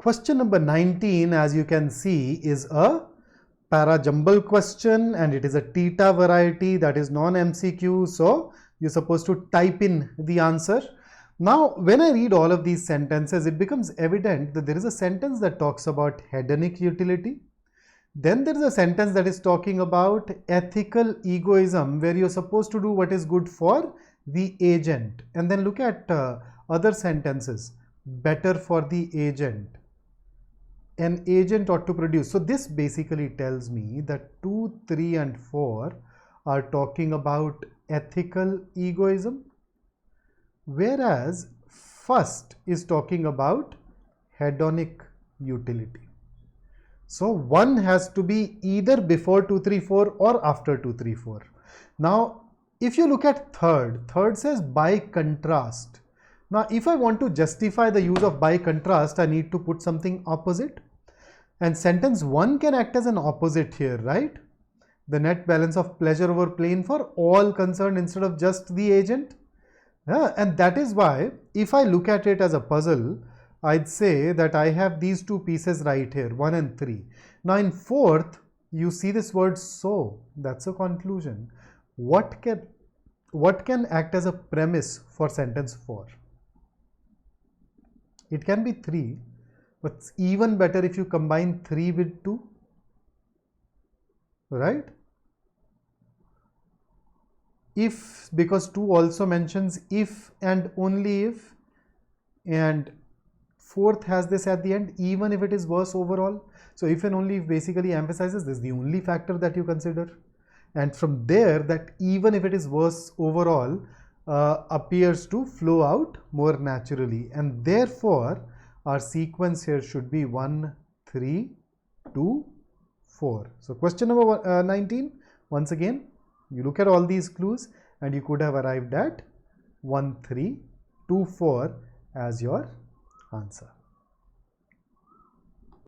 question number 19, as you can see, is a para-jumble question, and it is a theta variety, that is non-MCQ. So you're supposed to type in the answer. Now, when I read all of these sentences, it becomes evident that there is a sentence that talks about hedonic utility. Then there is a sentence that is talking about ethical egoism, where you're supposed to do what is good for the agent. And then look at other sentences. Better for the agent. An agent ought to produce. So this basically tells me that 2, 3 and 4 are talking about ethical egoism, whereas first is talking about hedonic utility. So 1 has to be either before 2, 3, 4 or after 2, 3, 4. Now, if you look at third says by contrast. Now, if I want to justify the use of by contrast, I need to put something opposite. And sentence 1 can act as an opposite here, right? The net balance of pleasure over pain for all concerned instead of just the agent. And that is why, if I look at it as a puzzle, I'd say that I have these two pieces right here, 1 and 3. Now in 4th, you see this word so, that's a conclusion. What can act as a premise for sentence 4? It can be 3, but it's even better if you combine 3 with 2, right? If, because 2 also mentions if and only if, and 4th has this at the end, even if it is worse overall. So if and only if basically emphasizes this is the only factor that you consider. And from there, that even if it is worse overall appears to flow out more naturally. And therefore, our sequence here should be 1, 3, 2, 4. So question number 19, once again, you look at all these clues and you could have arrived at 1, 3, 2, 4 as your answer.